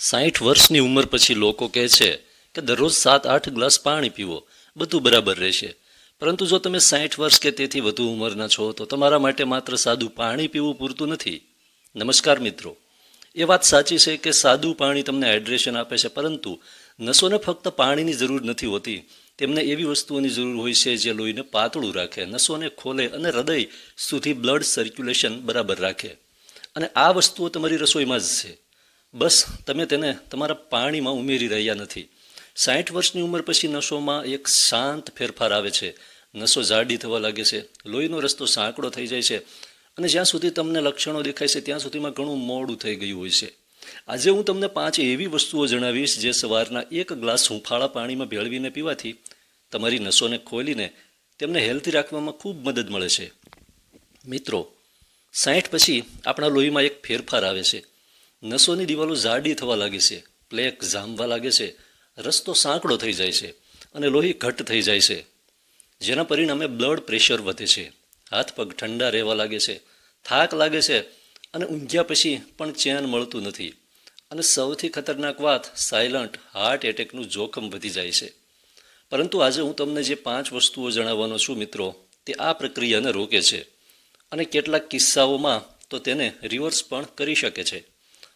60 વર્ષની ઉંમર પછી લોકો કહે છે કે દરરોજ 7-8 ગ્લાસ પાણી પીવો, બધું બરાબર રહેશે. પરંતુ જો તમે 60 વર્ષ કે તેથી વધુ ઉંમરના છો તો તમારા માટે માત્ર સાદું પાણી પીવું પૂરતું નથી. નમસ્કાર મિત્રો, એ વાત સાચી છે કે સાદું પાણી તમને હાઇડ્રેશન આપે છે, પરંતુ નસોને ફક્ત પાણીની જરૂર નથી હોતી. તેમને એવી વસ્તુઓની જરૂર હોય છે જે લોહીને પાતળું રાખે, નસોને ખોલે અને હૃદય સુધી બ્લડ સર્ક્યુલેશન બરાબર રાખે. અને આ વસ્તુઓ તમારી રસોઈમાં જ છે. બસ તમે તેને તમારા પાણીમાં ઉમેરી રહ્યા નથી. 60 વર્ષની ઉંમર પછી નસોમાં એક શાંત ફેરફાર આવે છે. નસો જાડી થવા લાગે છે, લોહીનો રસ્તો સાંકડો થઈ જાય છે, અને જ્યાં સુધી તમને લક્ષણો દેખાય છે ત્યાં સુધીમાં ઘણું મોડું થઈ ગયું હોય છે. આજે હું તમને 5 એવી વસ્તુઓ જણાવીશ જે સવારના 1 ગ્લાસ હુંફાળા પાણીમાં ભેળવીને પીવાથી તમારી નસોને ખોલીને તેમને હેલ્ધી રાખવામાં ખૂબ મદદ મળે છે. મિત્રો, 60 પછી આપણા લોહીમાં એક ફેરફાર આવે છે. નસોની દિવાલો જાડી થવા લાગે છે, પ્લેક જામવા લાગે છે, રસ્તો સાંકડો થઈ જાય છે અને લોહી ઘટ્ટ થઈ જાય છે, જેના પરિણામે બ્લડ પ્રેશર વધે છે, હાથ પગ ઠંડા રહેવા લાગે છે, થાક લાગે છે અને ઊંઘ્યા પછી પણ ચેન મળતું નથી. અને સૌથી ખતરનાક વાત, સાયલન્ટ હાર્ટ એટેકનું જોખમ વધી જાય છે. પરંતુ આજે હું તમને જે 5 વસ્તુઓ જણાવવાનો છું મિત્રો, તે આ પ્રક્રિયાને રોકે છે અને કેટલાક કિસ્સાઓમાં તો તેને રિવર્સ પણ કરી શકે છે.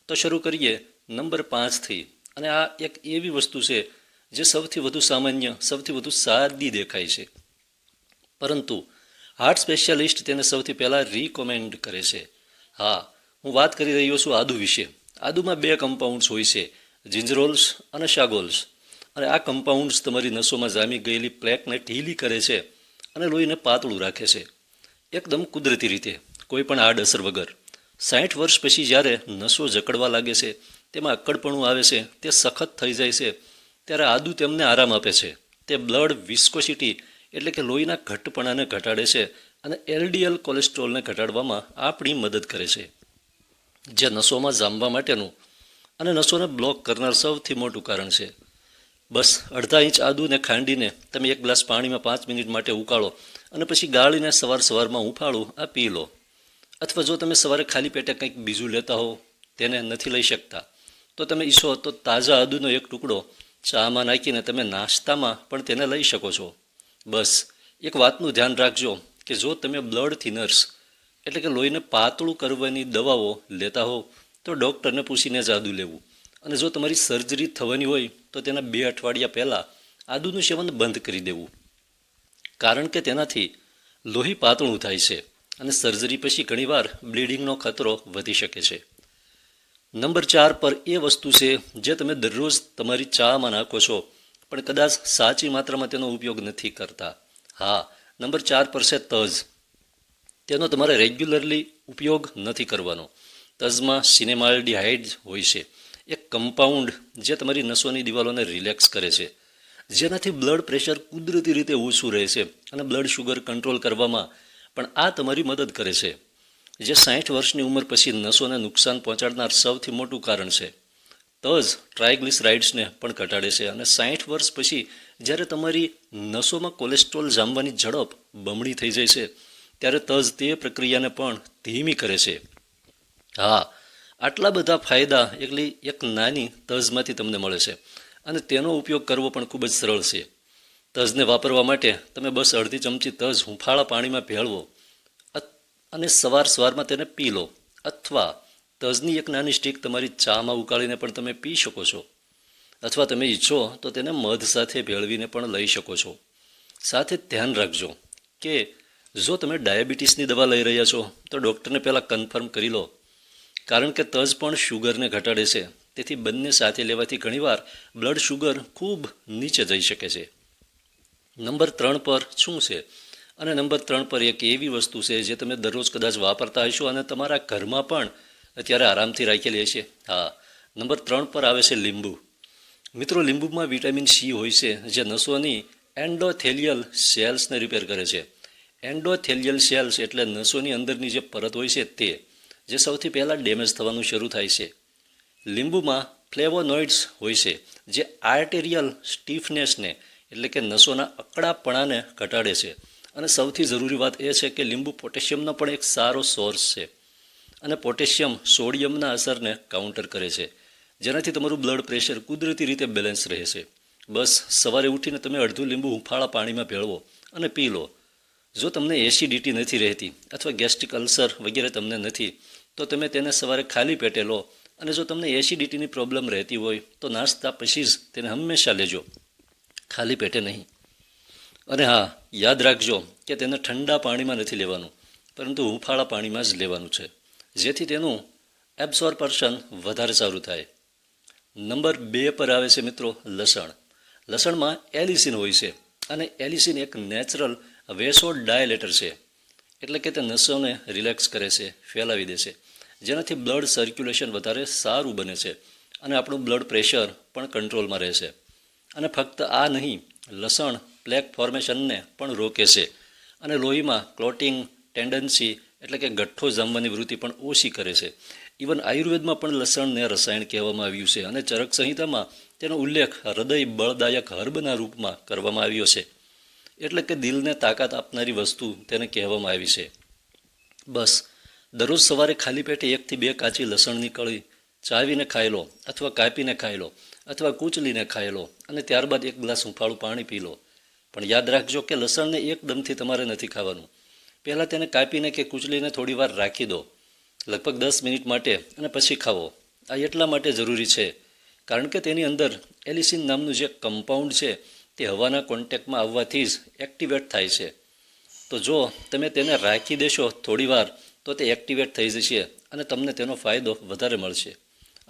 તો શરૂ કરીએ નંબર 5થી. અને આ એક એવી વસ્તુ છે જે સૌથી વધુ સામાન્ય, સૌથી વધુ સાદી દેખાય છે, પરંતુ હાર્ટ સ્પેશિયાલિસ્ટ તેને સૌથી પહેલાં રિકમેન્ડ કરે છે. હા, હું વાત કરી રહ્યો છું આદુ વિશે. આદુમાં 2 કમ્પાઉન્ડ્સ હોય છે, જિંજરોલ્સ અને શાગોલ્સ. અને આ કમ્પાઉન્ડ્સ તમારી નસોમાં જામી ગયેલી પ્લેકને ઢીલી કરે છે અને લોહીને પાતળું રાખે છે, એકદમ કુદરતી રીતે, કોઈ પણ આડઅસર વગર. 60 વર્ષ પછી જ્યારે નસો જકડવા લાગે છે, તેમાં અક્કડપણું આવે છે, તે સખત થઈ જાય છે, ત્યારે આદુ તેમને આરામ આપે છે. તે બ્લડ વિસ્કોસિટી એટલે કે લોહીના ઘટ્ટપણાને ઘટાડે છે અને એલડીએલ કોલેસ્ટ્રોલને ઘટાડવામાં આપણી મદદ કરે છે, જે નસોમાં જામવા માટેનું અને નસોને બ્લોક કરનાર સૌથી મોટું કારણ છે. બસ અડધા ઇંચ આદુને ખાંડીને તમે 1 ગ્લાસ પાણીમાં 5 મિનિટ માટે ઉકાળો અને પછી ગાળીને સવારમાં હુંફાળું આ પી લો. અથવા જો તમે સવારે ખાલી પેટે કંઈક બીજું લેતા હો, તેને નથી લઈ શકતા, તો તમે ઈચ્છો તો તાજા આદુનો એક ટુકડો ચામાં નાખીને તમે નાસ્તામાં પણ તેને લઈ શકો છો. બસ એક વાતનું ધ્યાન રાખજો કે જો તમે બ્લડ થિનર્સ એટલે કે લોહીને પાતળું કરવાની દવાઓ લેતા હો તો ડૉક્ટરને પૂછીને જ આદુ લેવું. અને જો તમારી સર્જરી થવાની હોય તો તેના 2 અઠવાડિયા પહેલાં આદુનું સેવન બંધ કરી દેવું, કારણ કે તેનાથી લોહી પાતળું થાય છે અને સર્જરી પછી ઘણીવાર બ્લીડિંગનો ખતરો વધી શકે છે. નંબર 4 પર એ વસ્તુ છે જે તમે દરરોજ તમારી ચામાં નાખો છો, પણ કદાચ સાચી માત્રામાં તેનો ઉપયોગ નથી કરતા. હા, નંબર 4 પર છે તજ. તેનો તમારે રેગ્યુલરલી ઉપયોગ નથી કરવાનો. તજમાં સિનેમાલ્ડિહાઇડ હોય છે, એક કમ્પાઉન્ડ જે તમારી નસોની દિવાલોને રિલેક્સ કરે છે, જેનાથી બ્લડ પ્રેશર કુદરતી રીતે ઓછું રહે છે અને બ્લડ શુગર કંટ્રોલ કરવામાં પણ આ તમારી મદદ કરે છે, જે 60 વર્ષની ઉંમર પછી નસોને નુકસાન પહોંચાડનાર સૌથી મોટું કારણ છે. તજ ટ્રાયગ્લિસરાઇડ્સને પણ ઘટાડે છે અને 60 વર્ષ પછી જ્યારે તમારી નસોમાં કોલેસ્ટ્રોલ જામવાની ઝડપ બમણી થઈ જાય છે, ત્યારે તજ તે પ્રક્રિયાને પણ ધીમી કરે છે. હા, આટલા બધા ફાયદા એક નાની તજમાંથી તમને મળે છે અને તેનો ઉપયોગ કરવો પણ ખૂબ જ સરળ છે. તજને વાપરવા માટે તમે બસ અડધી ચમચી તજ હુંફાળા પાણીમાં ભેળવો અને સવારમાં તેને પી લો, અથવા તજની એક નાની સ્ટીક તમારી ચામાં ઉકાળીને પણ તમે પી શકો છો, અથવા તમે ઈચ્છો તો તેને મધ સાથે ભેળવીને પણ લઈ શકો છો. સાથે ધ્યાન રાખજો કે જો તમે ડાયાબિટીસની દવા લઈ રહ્યા છો તો ડૉક્ટરને પહેલાં કન્ફર્મ કરી લો, કારણ કે તજ પણ શુગરને ઘટાડે છે, તેથી બંને સાથે લેવાથી ઘણીવાર બ્લડ શુગર ખૂબ નીચે જઈ શકે છે. નંબર 3 પર શું છે? અને નંબર 3 પર એક એવી વસ્તુ છે જે તમે દરરોજ કદાચ વાપરતા હશો અને તમારા ઘરમાં પણ અત્યારે આરામથી રાખેલી હશે. હા, નંબર 3 પર આવે છે લીંબુ. મિત્રો, લીંબુમાં વિટામિન સી હોય છે જે નસોની એન્ડોથેલિયલ સેલ્સને રિપેર કરે છે. એન્ડોથેલિયલ સેલ્સ એટલે નસોની અંદરની જે પરત હોય છે તે, જે સૌથી પહેલાં ડેમેજ થવાનું શરૂ થાય છે. લીંબુમાં ફ્લેવોનોઇડ્સ હોય છે જે આર્ટેરિયલ સ્ટીફનેસને એટલે કે નસોના અકળાપણાને ઘટાડે છે. અને સૌથી જરૂરી વાત એ છે કે લીંબુ પોટેશિયમનો પણ એક સારો સોર્સ છે અને પોટેશિયમ સોડિયમના અસરને કાઉન્ટર કરે છે, જેનાથી તમારું બ્લડ પ્રેશર કુદરતી રીતે બેલેન્સ રહેશે. બસ સવારે ઉઠીને તમે અડધું લીંબુ હુંફાળા પાણીમાં ભેળવો અને પી લો. જો તમને એસિડિટી નથી રહેતી અથવા ગેસ્ટ્રિક અલ્સર વગેરે તમને નથી, તો તમે તેને સવારે ખાલી પેટે લો. અને જો તમને એસિડિટીની પ્રોબ્લેમ રહેતી હોય તો નાસ્તા પછી જ તેને હંમેશા લેજો, ખાલી પેટે નહીં. અને હા, યાદ રાખજો કે તેને ઠંડા પાણીમાં નથી લેવાનું, પરંતુ હુંફાળા પાણીમાં જ લેવાનું છે, જેથી તેનું એબ્સોર્પ્શન વધારે સારું થાય. નંબર 2 પર આવે છે મિત્રો લસણ. લસણમાં એલિસિન હોય છે, અને એલિસિન એક નેચરલ વેસો ડાયલેટર છે, એટલે કે તે નસોને રિલેક્સ કરે છે, ફેલાવી દે છે, જેનાથી બ્લડ સર્ક્યુલેશન વધારે સારું બને છે અને આપણું બ્લડ પ્રેશર પણ કંટ્રોલમાં રહે છે. અને ફક્ત આ નહીં, લસણ પ્લેક ફોર્મેશનને પણ રોકે છે અને લોહીમાં ક્લોટિંગ ટેન્ડન્સી એટલે કે ગઠ્ઠો જામવાની વૃત્તિ પણ ઓછી કરે છે. ઇવન આયુર્વેદમાં પણ લસણને રસાયણ કહેવામાં આવ્યું છે અને ચરક સંહિતામાં તેનો ઉલ્લેખ હૃદય બળદાયક હર્બના રૂપમાં કરવામાં આવ્યો છે. એટલે કે દિલને તાકાત આપનારી વસ્તુ તેને કહેવામાં આવી છે. બસ દરરોજ સવારે ખાલી પેટે 1 થી 2 કાચી લસણની કળી ચાવીને ખાઈ લો, અથવા કાપીને ખાઈ લો, અથવા કૂચલીને ખાઈ લો, અને ત્યારબાદ 1 ગ્લાસ હુંફાળું પાણી પી લો. પણ યાદ રાખજો કે લસણને એકદમથી તમારે નથી ખાવાનું. પહેલાં તેને કાપીને કે કૂચલીને થોડી વાર રાખી દો, લગભગ 10 મિનિટ માટે, અને પછી ખાવો. આ એટલા માટે જરૂરી છે કારણ કે તેની અંદર એલિસિન નામનું જે કમ્પાઉન્ડ છે તે હવાના કોન્ટેક્ટમાં આવવાથી જ એક્ટિવેટ થાય છે. તો જો તમે તેને રાખી દેશો થોડી વાર, તો તે એક્ટિવેટ થઈ જશે અને તમને તેનો ફાયદો વધારે મળશે.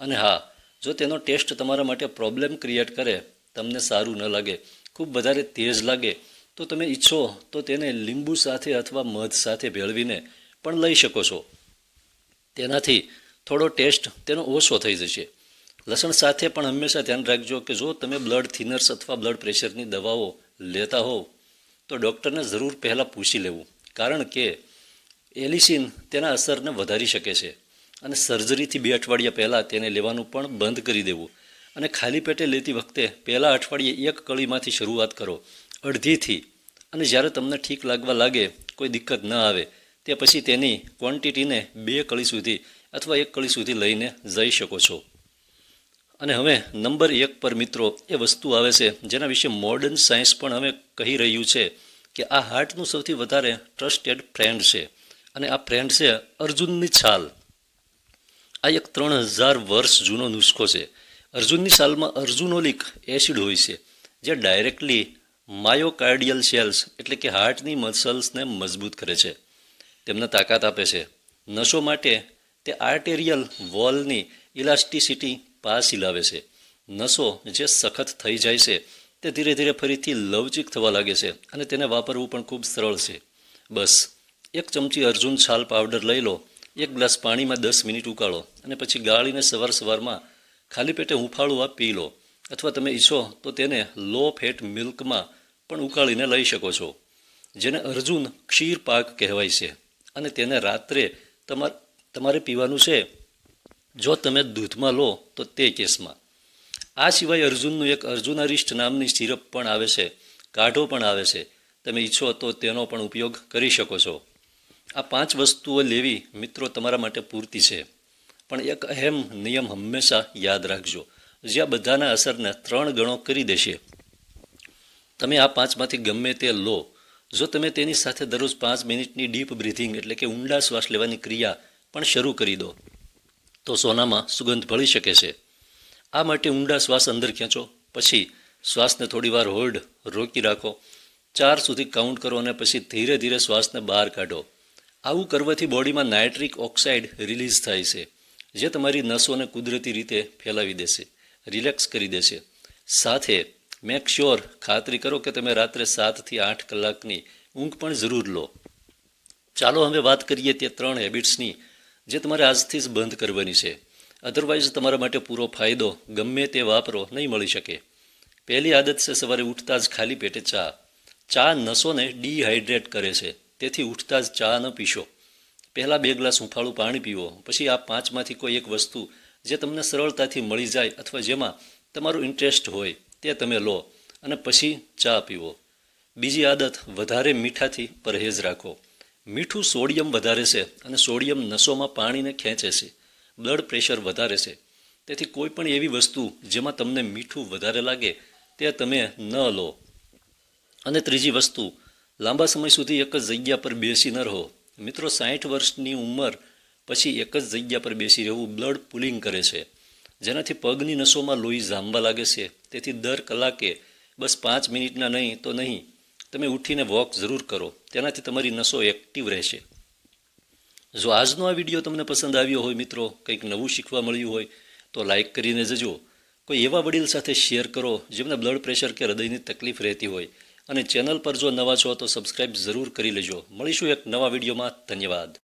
અને હા, જો તેનો ટેસ્ટ તમારા માટે પ્રોબ્લેમ ક્રિએટ કરે, તમને સારું ન લાગે, ખૂબ વધારે તેજ લાગે, તો તમે ઈચ્છો તો તેને લીંબુ સાથે અથવા મધ સાથે ભેળવીને પણ લઈ શકો છો. તેનાથી થોડો ટેસ્ટ તેનો ઓછો થઈ જશે. લસણ સાથે પણ હંમેશા ધ્યાન રાખજો કે જો તમે બ્લડ થિનર્સ અથવા બ્લડ પ્રેશરની દવાઓ લેતા હોવ તો ડૉક્ટરને જરૂર પહેલાં પૂછી લેવું, કારણ કે એલિસિન તેના અસરને વધારી શકે છે. અને સર્જરીથી 2 અઠવાડિયા પહેલાં તેને લેવાનું પણ બંધ કરી દેવું. અને ખાલી પેટે લેતી વખતે પહેલાં અઠવાડિયે 1 કળીમાંથી શરૂઆત કરો, અડધીથી. અને જ્યારે તમને ઠીક લાગવા લાગે, કોઈ દિક્કત ન આવે, તે પછી તેની ક્વોન્ટિટીને 2 કળી સુધી અથવા 1 કળી સુધી લઈને જઈ શકો છો. અને હવે નંબર 1 પર મિત્રો એ વસ્તુ આવે છે જેના વિશે મોડર્ન સાયન્સ પણ હવે કહી રહ્યું છે કે આ હાર્ટનું સૌથી વધારે ટ્રસ્ટેડ ફ્રેન્ડ છે, અને આ ફ્રેન્ડ છે અર્જુનની છાલ. આ એક 3000 વર્ષ જૂનો નુસ્ખો છે. અર્જુનની છાલમાં અર્જુનોલિક એસિડ હોય છે, જે ડાયરેક્ટલી માયોકાર્ડિયલ સેલ્સ એટલે કે હાર્ટની મસલ્સને મજબૂત કરે છે, તેમને તાકાત આપે છે. નસો માટે તે આર્ટેરિયલ વોલની ઇલાસ્ટિસિટી પાછી લાવે છે. નસો જે સખત થઈ જાય છે તે ધીરે ધીરે ફરીથી લવચીક થવા લાગે છે, અને તેને વાપરવું પણ ખૂબ સરળ છે. બસ 1 ચમચી અર્જુન છાલ પાવડર લઈ લો, 1 ગ્લાસ પાણીમાં 10 મિનિટ ઉકાળો, અને પછી ગાળીને સવારમાં ખાલી પેટે હુંફાળું આ પી લો. અથવા તમે ઈચ્છો તો તેને લો ફેટ મિલ્કમાં પણ ઉકાળીને લઈ શકો છો, જેને અર્જુન ક્ષીર પાક કહેવાય છે. અને તેને રાત્રે તમારે પીવાનું છે, જો તમે દૂધમાં લો તો તે કેસમાં. આ સિવાય અર્જુનનું એક અર્જુનારિષ્ટ નામની સિરપ પણ આવે છે, કાઢો પણ આવે છે. તમે ઈચ્છો તો તેનો પણ ઉપયોગ કરી શકો છો. આ 5 વસ્તુઓ લેવી મિત્રો તમારા માટે પૂરતી છે. પણ એક અહેમ નિયમ હંમેશા યાદ રાખજો, જે આ બધાના અસરને 3 ગણો કરી દેશે. તમે આ 5માંથી ગમે તે લો, જો તમે તેની સાથે દરરોજ 5 મિનિટની ડીપ બ્રીથિંગ એટલે કે ઊંડા શ્વાસ લેવાની ક્રિયા પણ શરૂ કરી દો, તો સોનામાં સુગંધ ભળી શકે છે. આ માટે ઊંડા શ્વાસ અંદર ખેંચો, પછી શ્વાસને થોડીવાર હોલ્ડ રોકી રાખો, 4 સુધી કાઉન્ટ કરો, અને પછી ધીરે ધીરે શ્વાસને બહાર કાઢો. આવું કરવાથી બોડીમાં નાઇટ્રિક ઓક્સાઇડ રિલીઝ થાય છે, જે તમારી નસોને કુદરતી રીતે ફેલાવી દેશે, રિલેક્સ કરી દેશે. સાથે મેક શ્યોર ખાતરી કરો કે તમે રાત્રે 7 થી 8 કલાકની ઊંઘ પણ જરૂર લો. ચાલો હવે વાત કરીએ તે 3 હેબિટ્સની જે તમારે આજથી જ બંધ કરવાની છે. અધરવાઇઝ તમારા માટે પૂરો ફાયદો ગમે તે વાપરો નહીં મળી શકે. પહેલી આદત છે સવારે ઉઠતા જ ખાલી પેટે ચા. ચા નસોને ડિહાઇડ્રેટ કરે છે, તેથી ઉઠતા જ ચા ન પીશો. પહેલાં 2 ગ્લાસ હુંફાળું પાણી પીવો, પછી આ 5માંથી કોઈ એક વસ્તુ જે તમને સરળતાથી મળી જાય અથવા જેમાં તમારું ઇન્ટરેસ્ટ હોય તે તમે લો, અને પછી ચા પીવો. બીજી આદત, વધારે મીઠાથી પરહેજ રાખો. મીઠું સોડિયમ વધારે છે, અને સોડિયમ નસોમાં પાણીને ખેંચે છે, બ્લડ પ્રેશર વધારે છે. તેથી કોઈ પણ એવી વસ્તુ જેમાં તમને મીઠું વધારે લાગે તે તમે ન લો. અને ત્રીજી વસ્તુ, લાંબા સમય સુધી એક જ જગ્યા પર બેસી ન રહો. મિત્રો, 60 વર્ષની ઉંમર પછી એક જ જગ્યા પર બેસી રહેવું બ્લડ પુલિંગ કરે છે, જેનાથી પગની નસોમાં લોહી જામવા લાગે છે. તેથી દર કલાકે બસ 5 મિનિટના નહીં તો નહીં, તમે ઉઠીને વોક જરૂર કરો. તેનાથી તમારી નસો એક્ટિવ રહેશે. જો આજનો આ વિડીયો તમને પસંદ આવ્યો હોય મિત્રો, કંઈક નવું શીખવા મળ્યું હોય તો લાઈક કરીને જજો. કોઈ એવા વડીલ સાથે શેર કરો જેમને બ્લડ પ્રેશર કે હૃદયની તકલીફ રહેતી હોય. અને ચેનલ પર જો નવા છો તો સબસ્ક્રાઈબ જરૂર કરી લેજો. મળીશું એક નવા વિડીયોમાં. ધન્યવાદ.